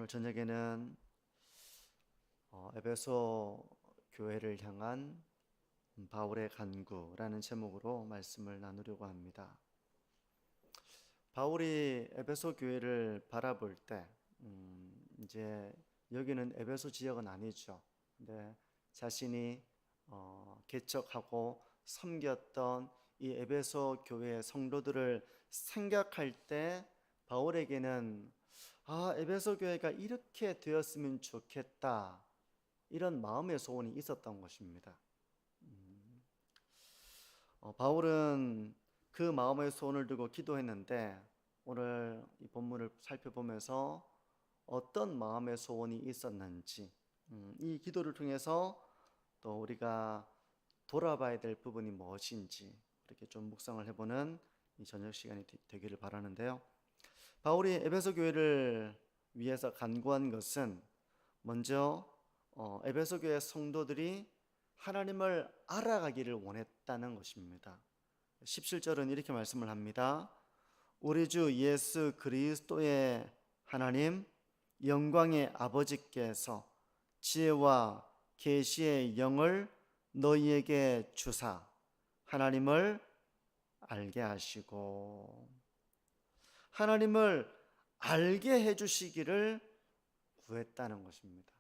오늘 저녁에는 에베소 교회를 향한 바울의 간구라는 제목으로 말씀을 나누려고 합니다. 바울이 에베소 교회를 바라볼 때 이제 여기는 에베소 지역은 아니죠. 근데 자신이 개척하고 섬겼던 이 에베소 교회의 성도들을 생각할 때 바울에게는 에베소 교회가 이렇게 되었으면 좋겠다, 이런 마음의 소원이 있었던 것입니다. 바울은 그 마음의 소원을 두고 기도했는데 오늘 이 본문을 살펴보면서 어떤 마음의 소원이 있었는지, 이 기도를 통해서 또 우리가 돌아봐야 될 부분이 무엇인지 이렇게 좀 묵상을 해보는 이 저녁 시간이 되기를 바라는데요. 바울이 에베소 교회를 위해서 간구한 것은 먼저 에베소 교회 성도들이 하나님을 알아가기를 원했다는 것입니다. 17절은 이렇게 말씀을 합니다. 우리 주 예수 그리스도의 하나님 영광의 아버지께서 지혜와 계시의 영을 너희에게 주사 하나님을 알게 하시고, 하나님을 알게 해주시기를 구했다는 것입니다.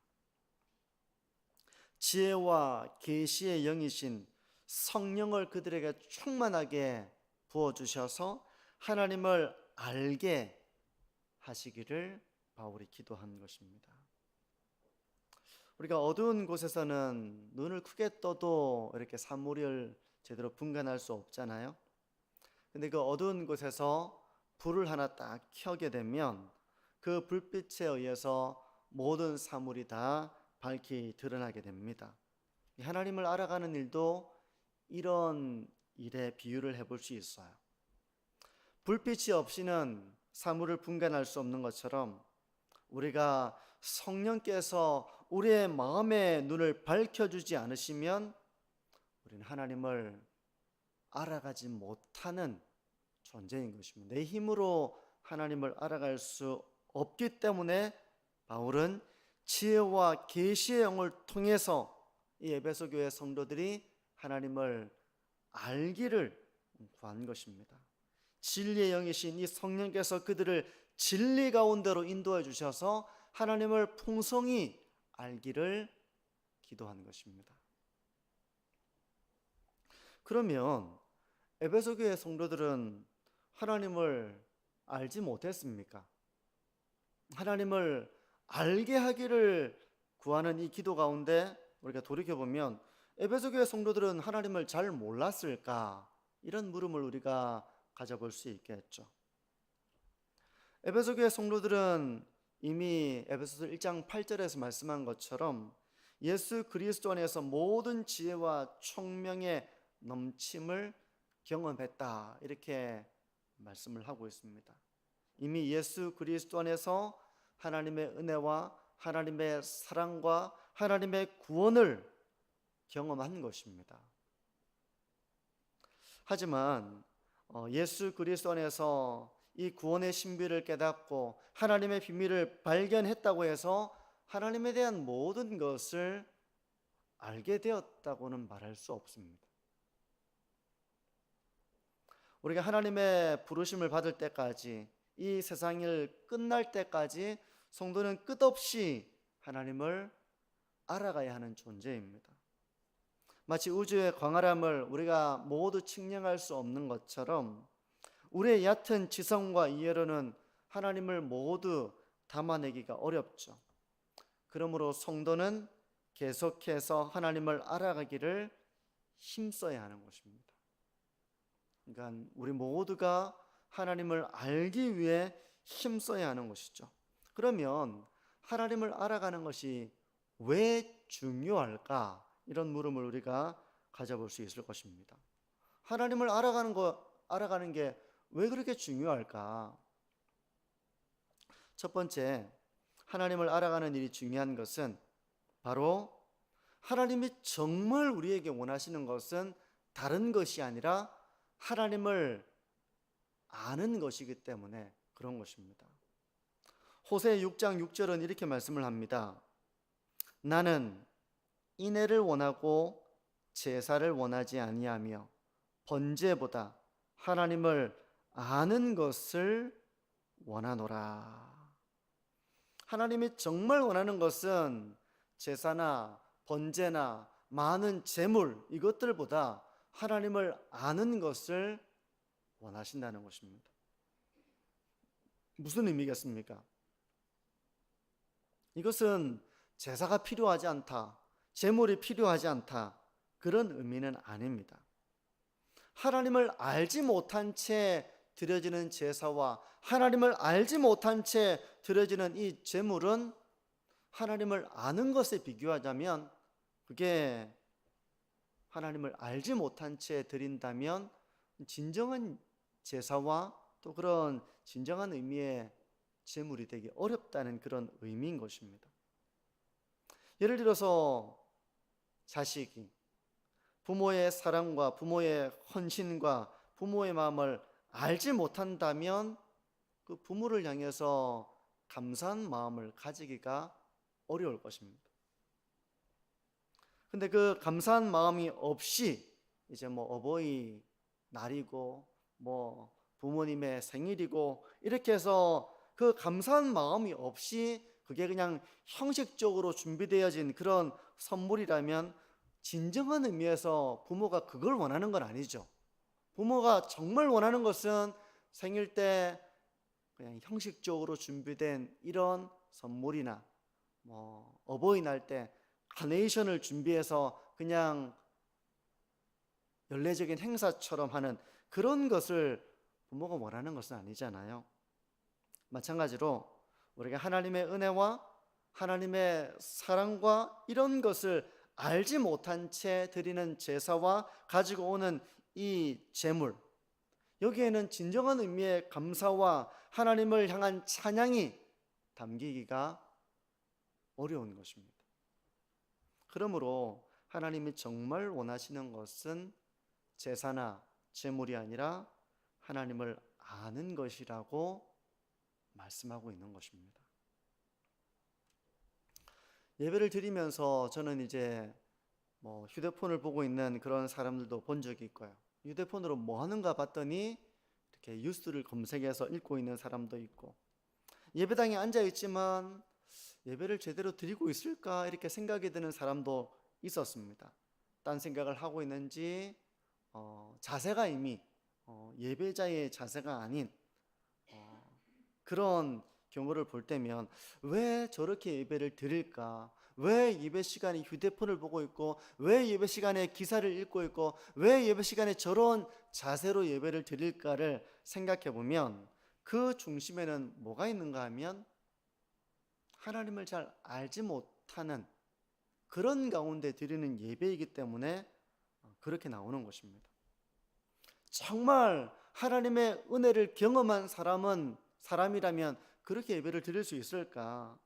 지혜와 계시의 영이신 성령을 그들에게 충만하게 부어주셔서 하나님을 알게 하시기를 바울이 기도한 것입니다. 우리가 어두운 곳에서는 눈을 크게 떠도 이렇게 사물을 제대로 분간할 수 없잖아요. 근데 그 어두운 곳에서 불을 하나 딱 켜게 되면 그 불빛에 의해서 모든 사물이 다 밝히 드러나게 됩니다. 하나님을 알아가는 일도 이런 일에 비유를 해볼 수 있어요. 불빛이 없이는 사물을 분간할 수 없는 것처럼 우리가 성령께서 우리의 마음의 눈을 밝혀주지 않으시면 우리는 하나님을 알아가지 못하는 존재인 것입니다. 내 힘으로 하나님을 알아갈 수 없기 때문에 바울은 지혜와 계시의 영을 통해서 이 에베소 교회 성도들이 하나님을 알기를 구한 것입니다. 진리의 영이신 이 성령께서 그들을 진리 가운데로 인도해 주셔서 하나님을 풍성히 알기를 기도한 것입니다. 그러면 에베소 교회 성도들은 하나님을 알지 못했습니까? 하나님을 알게 하기를 구하는 이 기도 가운데 우리가 돌이켜보면 에베소 교회 성도들은 하나님을 잘 몰랐을까? 이런 물음을 우리가 가져볼 수 있겠죠. 에베소 교회 성도들은 이미 에베소서 1장 8절에서 말씀한 것처럼 예수 그리스도 안에서 모든 지혜와 총명의 넘침을 경험했다, 이렇게 말씀을 하고 있습니다. 이미 예수 그리스도 안에서 하나님의 은혜와 하나님의 사랑과 하나님의 구원을 경험한 것입니다. 하지만 예수 그리스도 안에서 이 구원의 신비를 깨닫고 하나님의 비밀을 발견했다고 해서 하나님에 대한 모든 것을 알게 되었다고는 말할 수 없습니다. 우리가 하나님의 부르심을 받을 때까지, 이 세상을 끝날 때까지 성도는 끝없이 하나님을 알아가야 하는 존재입니다. 마치 우주의 광활함을 우리가 모두 측량할 수 없는 것처럼 우리의 얕은 지성과 이해로는 하나님을 모두 담아내기가 어렵죠. 그러므로 성도는 계속해서 하나님을 알아가기를 힘써야 하는 것입니다. 그러니까 우리 모두가 하나님을 알기 위해 힘써야 하는 것이죠. 그러면 하나님을 알아가는 것이 왜 중요할까? 이런 물음을 우리가 가져볼 수 있을 것입니다. 하나님을 알아가는 게 왜 그렇게 중요할까? 첫 번째, 하나님을 알아가는 일이 중요한 것은 바로 하나님이 정말 우리에게 원하시는 것은 다른 것이 아니라 하나님을 아는 것이기 때문에 그런 것입니다. 호세 6장 6절은 이렇게 말씀을 합니다. 나는 인애를 원하고 제사를 원하지 아니하며 번제보다 하나님을 아는 것을 원하노라. 하나님이 정말 원하는 것은 제사나 번제나 많은 제물 이것들보다 하나님을 아는 것을 원하신다는 것입니다. 무슨 의미겠습니까? 이것은 제사가 필요하지 않다, 제물이 필요하지 않다, 그런 의미는 아닙니다. 하나님을 알지 못한 채 드려지는 제사와 하나님을 알지 못한 채 드려지는 이 제물은 하나님을 아는 것에 비교하자면, 그게 하나님을 알지 못한 채 드린다면 진정한 제사와 또 그런 진정한 의미의 제물이 되기 어렵다는 그런 의미인 것입니다. 예를 들어서 자식이 부모의 사랑과 부모의 헌신과 부모의 마음을 알지 못한다면 그 부모를 향해서 감사한 마음을 가지기가 어려울 것입니다. 근데 그 감사한 마음이 없이 이제 어버이 날이고 부모님의 생일이고 이렇게 해서 그 감사한 마음이 없이 그게 그냥 형식적으로 준비되어진 그런 선물이라면 진정한 의미에서 부모가 그걸 원하는 건 아니죠. 부모가 정말 원하는 것은 생일 때 그냥 형식적으로 준비된 이런 선물이나 어버이날 때 카네이션을 준비해서 그냥 연례적인 행사처럼 하는 그런 것을 부모가 원하는 것은 아니잖아요. 마찬가지로 우리가 하나님의 은혜와 하나님의 사랑과 이런 것을 알지 못한 채 드리는 제사와 가지고 오는 이 제물, 여기에는 진정한 의미의 감사와 하나님을 향한 찬양이 담기기가 어려운 것입니다. 그러므로 하나님이 정말 원하시는 것은 제사나 제물이 아니라 하나님을 아는 것이라고 말씀하고 있는 것입니다. 예배를 드리면서 저는 이제 휴대폰을 보고 있는 그런 사람들도 본 적이 있고요. 휴대폰으로 뭐 하는가 봤더니 이렇게 뉴스를 검색해서 읽고 있는 사람도 있고, 예배당에 앉아 있지만 예배를 제대로 드리고 있을까 이렇게 생각이 드는 사람도 있었습니다. 딴 생각을 하고 있는지 자세가 이미 예배자의 자세가 아닌 그런 경우를 볼 때면 왜 저렇게 예배를 드릴까? 왜 예배 시간에 휴대폰을 보고 있고, 왜 예배 시간에 기사를 읽고 있고, 왜 예배 시간에 저런 자세로 예배를 드릴까를 생각해 보면 그 중심에는 뭐가 있는가 하면 하나님을 잘 알지 못하는 그런 가운데 드리는 예배이기 때문에 그렇게 나오는 것입니다. 정말 하나님의 은혜를 경험한 사람이라면 그렇게 예배를 드릴 수 있을까?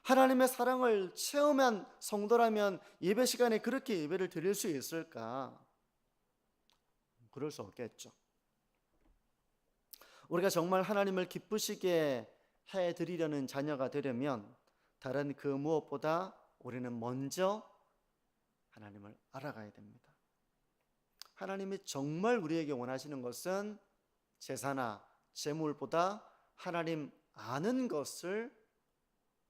하나님의 사랑을 체험한 성도라면 예배 시간에 그렇게 예배를 드릴 수 있을까? 그럴 수 없겠죠. 우리가 정말 하나님을 기쁘시게 해드리려는 자녀가 되려면 다른 그 무엇보다 우리는 먼저 하나님을 알아가야 됩니다. 하나님이 정말 우리에게 원하시는 것은 제사나 제물보다 하나님 아는 것을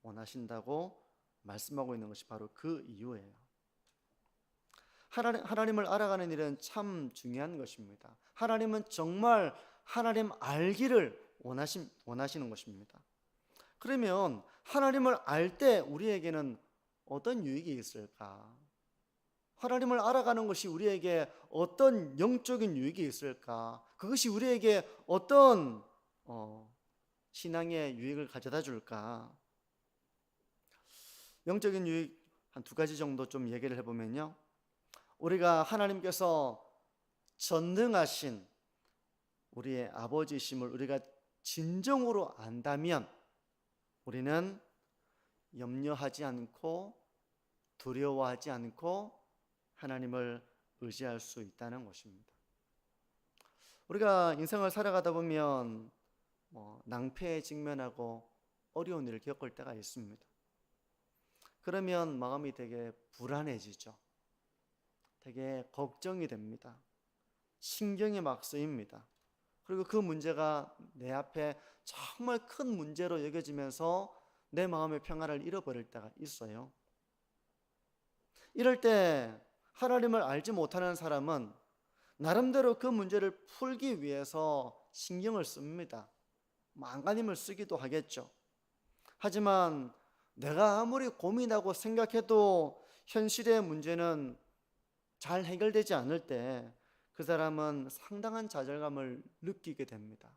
원하신다고 말씀하고 있는 것이 바로 그 이유예요. 하나님을 알아가는 일은 참 중요한 것입니다. 하나님은 정말 하나님 알기를 원하시는 것입니다. 그러면 하나님을 알 때 우리에게는 어떤 유익이 있을까? 하나님을 알아가는 것이 우리에게 어떤 영적인 유익이 있을까? 그것이 우리에게 어떤 신앙의 유익을 가져다 줄까? 영적인 유익 한 두 가지 정도 좀 얘기를 해보면요, 우리가 하나님께서 전능하신 우리의 아버지심을 우리가 진정으로 안다면 우리는 염려하지 않고 두려워하지 않고 하나님을 의지할 수 있다는 것입니다. 우리가 인생을 살아가다 보면 낭패에 직면하고 어려운 일을 겪을 때가 있습니다. 그러면 마음이 되게 불안해지죠. 되게 걱정이 됩니다. 신경이 막 쓰입니다. 그리고 그 문제가 내 앞에 정말 큰 문제로 여겨지면서 내 마음의 평안을 잃어버릴 때가 있어요. 이럴 때 하나님을 알지 못하는 사람은 나름대로 그 문제를 풀기 위해서 신경을 씁니다. 안간힘을 쓰기도 하겠죠. 하지만 내가 아무리 고민하고 생각해도 현실의 문제는 잘 해결되지 않을 때 그 사람은 상당한 좌절감을 느끼게 됩니다.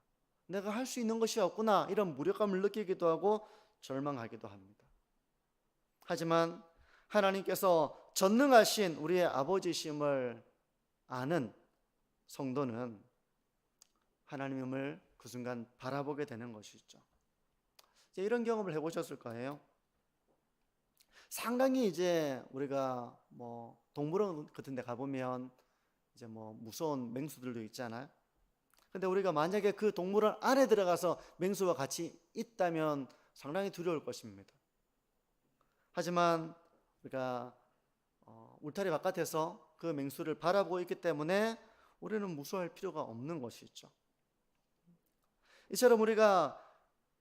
내가 할 수 있는 것이 없구나, 이런 무력감을 느끼기도 하고 절망하기도 합니다. 하지만 하나님께서 전능하신 우리의 아버지심을 아는 성도는 하나님을 그 순간 바라보게 되는 것이죠. 이런 경험을 해보셨을 거예요. 상당히 이제 우리가 동물원 같은 데 가보면 이제 무서운 맹수들도 있잖아요. 근데 우리가 만약에 그 동물원 안에 들어가서 맹수와 같이 있다면 상당히 두려울 것입니다. 하지만 우리가 울타리 바깥에서 그 맹수를 바라보고 있기 때문에 우리는 무서워할 필요가 없는 것이죠. 이처럼 우리가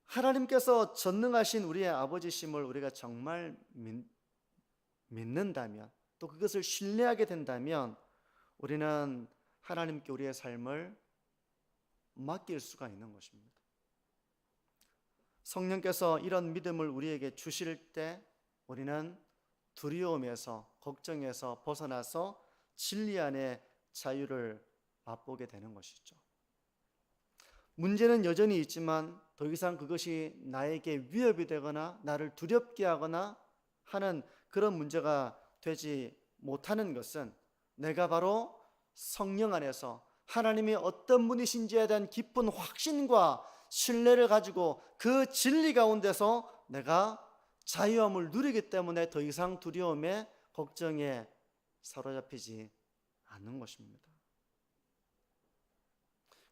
하나님께서 전능하신 우리의 아버지심을 우리가 정말 믿는다면, 또 그것을 신뢰하게 된다면 우리는 하나님께 우리의 삶을 맡길 수가 있는 것입니다. 성령께서 이런 믿음을 우리에게 주실 때 우리는 두려움에서, 걱정에서 벗어나서 진리 안에 자유를 맛보게 되는 것이죠. 문제는 여전히 있지만 더 이상 그것이 나에게 위협이 되거나 나를 두렵게 하거나 하는 그런 문제가 되지 못하는 것은 내가 바로 성령 안에서 하나님이 어떤 분이신지에 대한 깊은 확신과 신뢰를 가지고 그 진리 가운데서 내가 자유함을 누리기 때문에 더 이상 두려움에, 걱정에 사로잡히지 않는 것입니다.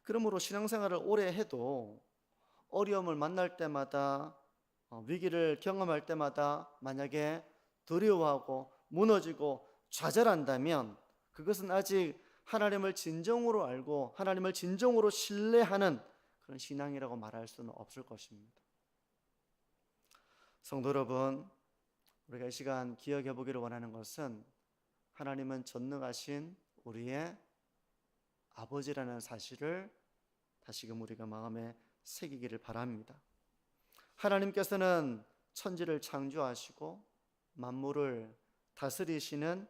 그러므로 신앙생활을 오래 해도 어려움을 만날 때마다, 위기를 경험할 때마다 만약에 두려워하고 무너지고 좌절한다면 그것은 아직 하나님을 진정으로 알고 하나님을 진정으로 신뢰하는 그런 신앙이라고 말할 수는 없을 것입니다. 성도 여러분, 우리가 이 시간 기억해 보기를 원하는 것은 하나님은 전능하신 우리의 아버지라는 사실을 다시금 우리가 마음에 새기기를 바랍니다. 하나님께서는 천지를 창조하시고 만물을 다스리시는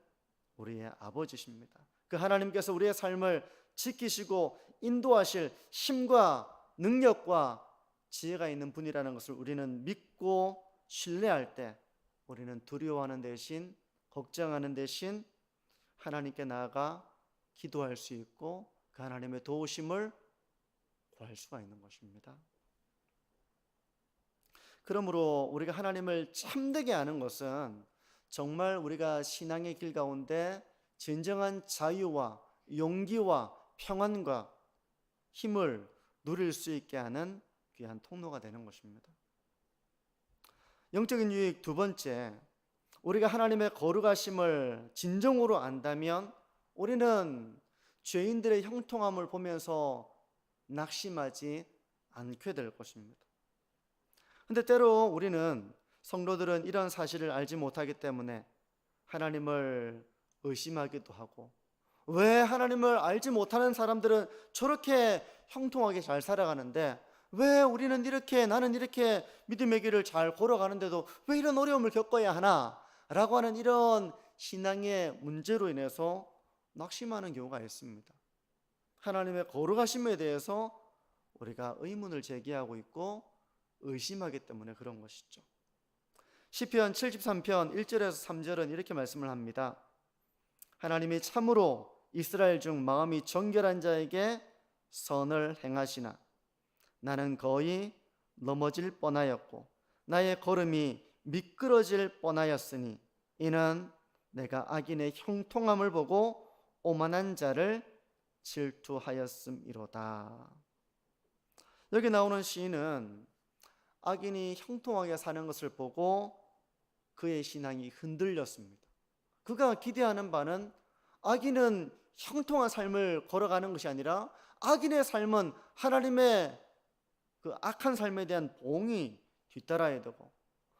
우리의 아버지십니다. 그 하나님께서 우리의 삶을 지키시고 인도하실 힘과 능력과 지혜가 있는 분이라는 것을 우리는 믿고 신뢰할 때 우리는 두려워하는 대신, 걱정하는 대신 하나님께 나아가 기도할 수 있고 그 하나님의 도우심을 구할 수가 있는 것입니다. 그러므로 우리가 하나님을 참되게 아는 것은 정말 우리가 신앙의 길 가운데 진정한 자유와 용기와 평안과 힘을 누릴 수 있게 하는 귀한 통로가 되는 것입니다. 영적인 유익 두 번째, 우리가 하나님의 거룩하심을 진정으로 안다면 우리는 죄인들의 형통함을 보면서 낙심하지 않게 될 것입니다. 근데 때로 우리는, 성도들은 이런 사실을 알지 못하기 때문에 하나님을 의심하기도 하고, 왜 하나님을 알지 못하는 사람들은 저렇게 형통하게 잘 살아가는데 왜 우리는 나는 이렇게 믿음의 길을 잘 걸어가는데도 왜 이런 어려움을 겪어야 하나? 라고 하는 이런 신앙의 문제로 인해서 낙심하는 경우가 있습니다. 하나님의 거룩하심에 대해서 우리가 의문을 제기하고 있고 의심하기 때문에 그런 것이죠. 시편 73편 1절에서 3절은 이렇게 말씀을 합니다. 하나님이 참으로 이스라엘 중 마음이 정결한 자에게 선을 행하시나 나는 거의 넘어질 뻔하였고 나의 걸음이 미끄러질 뻔하였으니 이는 내가 악인의 형통함을 보고 오만한 자를 질투하였음이로다. 여기 나오는 시인은 악인이 형통하게 사는 것을 보고 그의 신앙이 흔들렸습니다. 그가 기대하는 바는 악인은 형통한 삶을 걸어가는 것이 아니라 악인의 삶은 하나님의 그 악한 삶에 대한 보응이 뒤따라야 되고,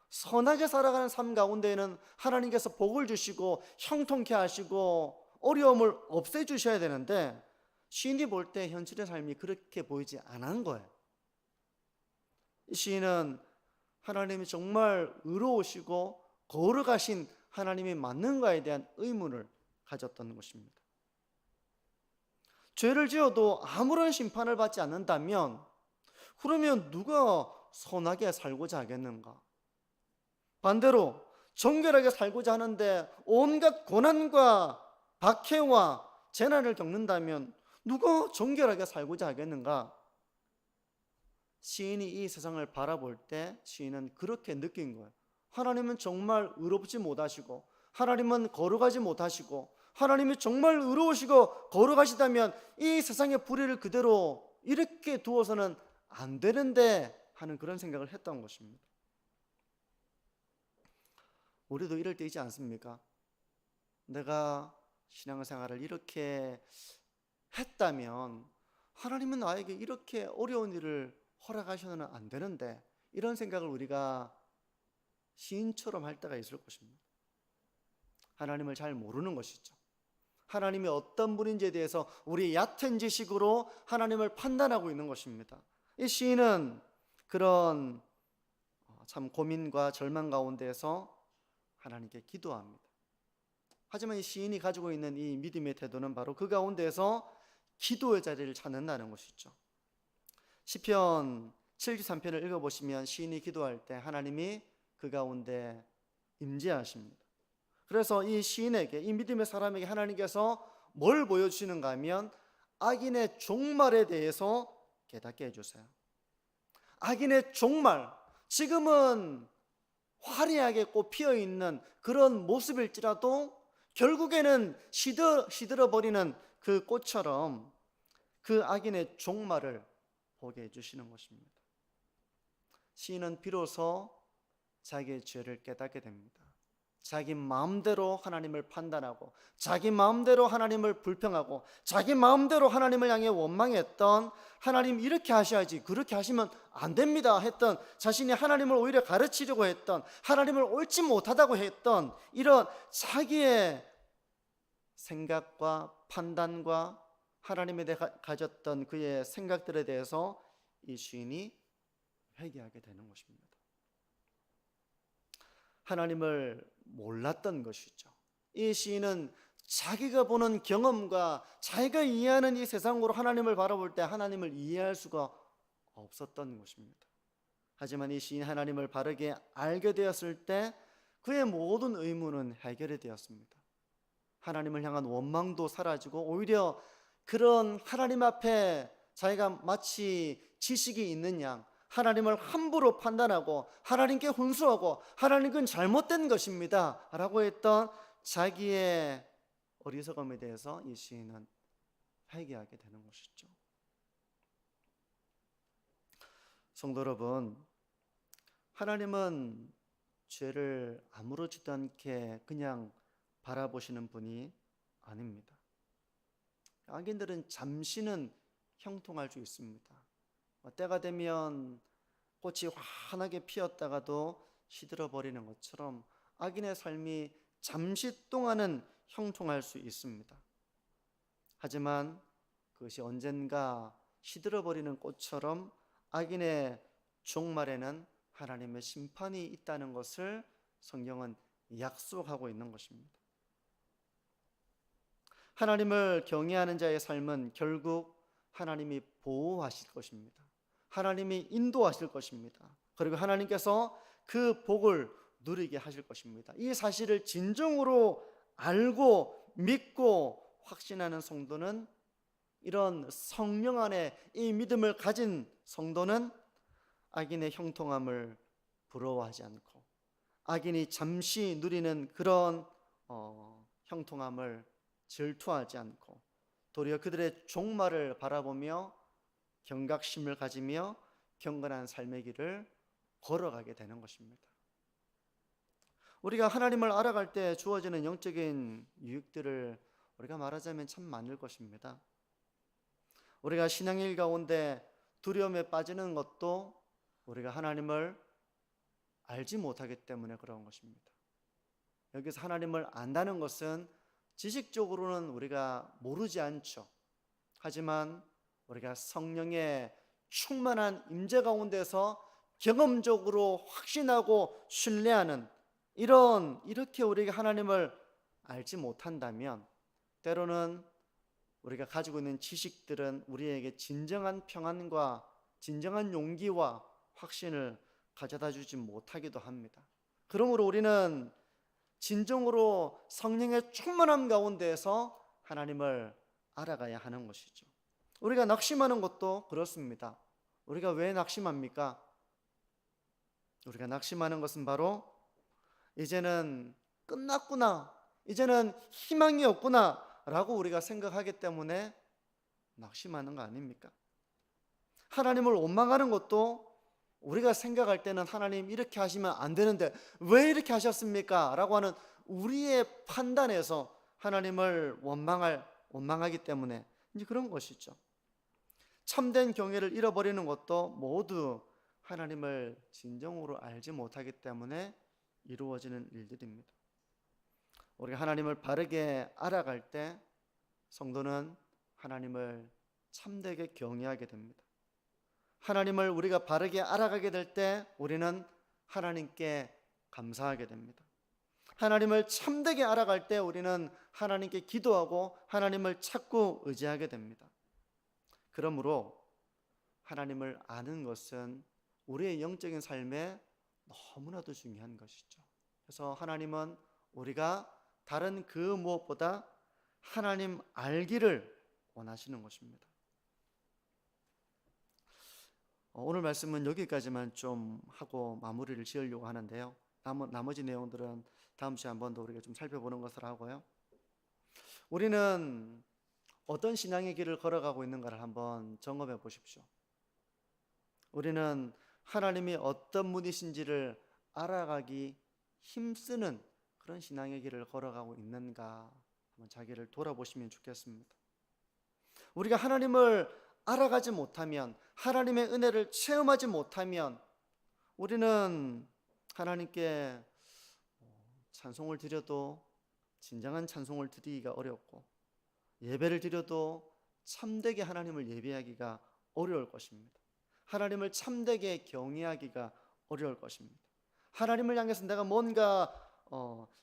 선하게 살아가는 삶 가운데에는 하나님께서 복을 주시고 형통케 하시고 어려움을 없애주셔야 되는데, 시인이 볼 때 현실의 삶이 그렇게 보이지 않은 거예요. 이 시인은 하나님이 정말 의로우시고 거룩하신 하나님이 맞는가에 대한 의문을 가졌던 것입니다. 죄를 지어도 아무런 심판을 받지 않는다면 그러면 누가 선하게 살고자 하겠는가? 반대로 정결하게 살고자 하는데 온갖 고난과 박해와 재난을 겪는다면 누가 정결하게 살고자 하겠는가? 시인이 이 세상을 바라볼 때 시인은 그렇게 느낀 거예요. 하나님은 정말 의롭지 못하시고, 하나님은 거룩하지 못하시고, 하나님이 정말 의로우시고 거룩하시다면 이 세상의 불의를 그대로 이렇게 두어서는 안 되는데 하는 그런 생각을 했던 것입니다. 우리도 이럴 때 있지 않습니까? 내가 신앙생활을 이렇게 했다면 하나님은 나에게 이렇게 어려운 일을 허락하셔서는 안 되는데, 이런 생각을 우리가 시인처럼 할 때가 있을 것입니다. 하나님을 잘 모르는 것이죠. 하나님이 어떤 분인지에 대해서 우리 얕은 지식으로 하나님을 판단하고 있는 것입니다. 이 시인은 그런 참 고민과 절망 가운데에서 하나님께 기도합니다. 하지만 이 시인이 가지고 있는 이 믿음의 태도는 바로 그 가운데에서 기도의 자리를 찾는다는 것이죠. 시편 73편을 읽어보시면 시인이 기도할 때 하나님이 그 가운데 임재하십니다. 그래서 이 시인에게, 이 믿음의 사람에게 하나님께서 뭘 보여주시는가 하면 악인의 종말에 대해서 깨닫게 해주세요. 악인의 종말, 지금은 화려하게 꽃 피어있는 그런 모습일지라도 결국에는 시들어버리는 그 꽃처럼 그 악인의 종말을 보게 해주시는 것입니다. 시인은 비로소 자기의 죄를 깨닫게 됩니다. 자기 마음대로 하나님을 판단하고, 자기 마음대로 하나님을 불평하고, 자기 마음대로 하나님을 향해 원망했던, 하나님 이렇게 하셔야지 그렇게 하시면 안 됩니다 했던, 자신이 하나님을 오히려 가르치려고 했던, 하나님을 옳지 못하다고 했던 이런 자기의 생각과 판단과 하나님에 대해 가졌던 그의 생각들에 대해서 이 시인이 회개하게 되는 것입니다. 하나님을 몰랐던 것이죠. 이 시인은 자기가 보는 경험과 자기가 이해하는 이 세상으로 하나님을 바라볼 때 하나님을 이해할 수가 없었던 것입니다. 하지만 이 시인 하나님을 바르게 알게 되었을 때 그의 모든 의문은 해결이 되었습니다. 하나님을 향한 원망도 사라지고, 오히려 그런 하나님 앞에 자기가 마치 지식이 있는 양 하나님을 함부로 판단하고 하나님께 훈수하고 하나님은 잘못된 것입니다 라고 했던 자기의 어리석음에 대해서 이 시인은 회개하게 되는 것이죠. 성도 여러분, 하나님은 죄를 아무렇지도 않게 그냥 바라보시는 분이 아닙니다. 악인들은 잠시는 형통할 수 있습니다. 때가 되면 꽃이 환하게 피었다가도 시들어버리는 것처럼 악인의 삶이 잠시 동안은 형통할 수 있습니다. 하지만 그것이 언젠가 시들어버리는 꽃처럼 악인의 종말에는 하나님의 심판이 있다는 것을 성경은 약속하고 있는 것입니다. 하나님을 경외하는 자의 삶은 결국 하나님이 보호하실 것입니다. 하나님이 인도하실 것입니다. 그리고 하나님께서 그 복을 누리게 하실 것입니다. 이 사실을 진정으로 알고 믿고 확신하는 성도는, 이런 성령 안에 이 믿음을 가진 성도는 악인의 형통함을 부러워하지 않고, 악인이 잠시 누리는 그런 형통함을 질투하지 않고, 도리어 그들의 종말을 바라보며 경각심을 가지며 경건한 삶의 길을 걸어가게 되는 것입니다. 우리가 하나님을 알아갈 때 주어지는 영적인 유익들을 우리가 말하자면 참 많을 것입니다. 우리가 신앙일 가운데 두려움에 빠지는 것도 우리가 하나님을 알지 못하기 때문에 그런 것입니다. 여기서 하나님을 안다는 것은 지식적으로는 우리가 모르지 않죠. 하지만 우리가 성령의 충만한 임재 가운데서 경험적으로 확신하고 신뢰하는 이렇게 우리가 하나님을 알지 못한다면 때로는 우리가 가지고 있는 지식들은 우리에게 진정한 평안과 진정한 용기와 확신을 가져다 주지 못하기도 합니다. 그러므로 우리는 진정으로 성령의 충만함 가운데에서 하나님을 알아가야 하는 것이죠. 우리가 낙심하는 것도 그렇습니다. 우리가 왜 낙심합니까? 우리가 낙심하는 것은 바로 이제는 끝났구나, 이제는 희망이 없구나 라고 우리가 생각하기 때문에 낙심하는 거 아닙니까? 하나님을 원망하는 것도 우리가 생각할 때는 하나님 이렇게 하시면 안 되는데 왜 이렇게 하셨습니까? 라고 하는 우리의 판단에서 하나님을 원망하기 때문에 이제 그런 것이죠. 참된 경외를 잃어버리는 것도 모두 하나님을 진정으로 알지 못하기 때문에 이루어지는 일들입니다. 우리가 하나님을 바르게 알아갈 때 성도는 하나님을 참되게 경외하게 됩니다. 하나님을 우리가 바르게 알아가게 될 때 우리는 하나님께 감사하게 됩니다. 하나님을 참되게 알아갈 때 우리는 하나님께 기도하고 하나님을 찾고 의지하게 됩니다. 그러므로 하나님을 아는 것은 우리의 영적인 삶에 너무나도 중요한 것이죠. 그래서 하나님은 우리가 다른 그 무엇보다 하나님 알기를 원하시는 것입니다. 오늘 말씀은 여기까지만 좀 하고 마무리를 지으려고 하는데요. 나머지 내용들은 다음 주에 한 번 더 우리가 좀 살펴보는 것을 하고요. 우리는 어떤 신앙의 길을 걸어가고 있는가를 한번 점검해 보십시오. 우리는 하나님이 어떤 분이신지를 알아가기 힘쓰는 그런 신앙의 길을 걸어가고 있는가 한번 자기를 돌아보시면 좋겠습니다. 우리가 하나님을 알아가지 못하면, 하나님의 은혜를 체험하지 못하면 우리는 하나님께 찬송을 드려도 진정한 찬송을 드리기가 어렵고 예배를 드려도 참되게 하나님을 예배하기가 어려울 것입니다. 하나님을 참되게 경외하기가 어려울 것입니다. 하나님을 향해서 내가 뭔가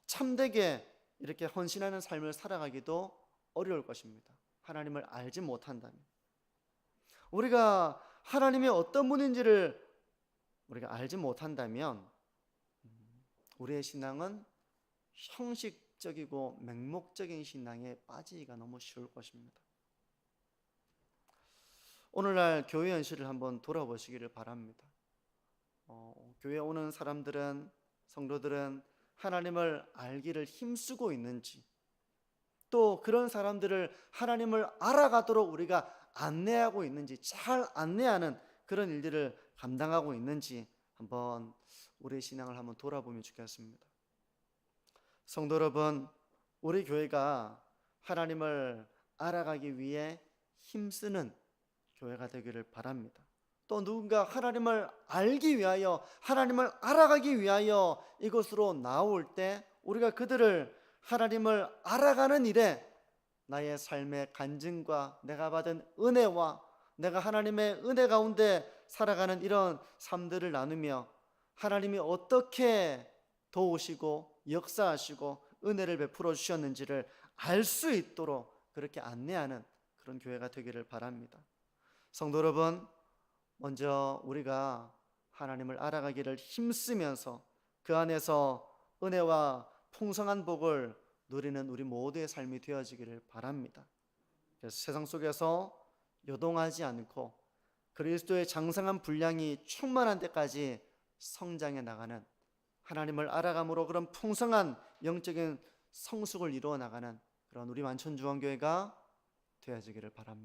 참되게 이렇게 헌신하는 삶을 살아가기도 어려울 것입니다. 하나님을 알지 못한다면, 우리가 하나님이 어떤 분인지를 우리가 알지 못한다면 우리의 신앙은 형식적이고 맹목적인 신앙에 빠지기가 너무 쉬울 것입니다. 오늘날 교회 현실을 한번 돌아보시기를 바랍니다. 교회에 오는 사람들은, 성도들은 하나님을 알기를 힘쓰고 있는지, 또 그런 사람들을 하나님을 알아가도록 우리가 안내하고 있는지, 잘 안내하는 그런 일들을 감당하고 있는지 한번 우리의 신앙을 한번 돌아보면 좋겠습니다. 성도 여러분, 우리 교회가 하나님을 알아가기 위해 힘쓰는 교회가 되기를 바랍니다. 또 누군가 하나님을 알기 위하여, 하나님을 알아가기 위하여 이곳으로 나올 때 우리가 그들을 하나님을 알아가는 일에 나의 삶의 간증과 내가 받은 은혜와 내가 하나님의 은혜 가운데 살아가는 이런 삶들을 나누며 하나님이 어떻게 도우시고 역사하시고 은혜를 베풀어 주셨는지를 알 수 있도록 그렇게 안내하는 그런 교회가 되기를 바랍니다. 성도 여러분, 먼저 우리가 하나님을 알아가기를 힘쓰면서 그 안에서 은혜와 풍성한 복을 누리는 우리 모두의 삶이 되어지기를 바랍니다. 그래서 세상 속에서 요동하지 않고 그리스도의 장성한 분량이 충만한 데까지 성장해 나가는, 하나님을 알아감으로 그런 풍성한 영적인 성숙을 이루어 나가는 그런 우리 만천중앙교회가 되어지기를 바랍니다.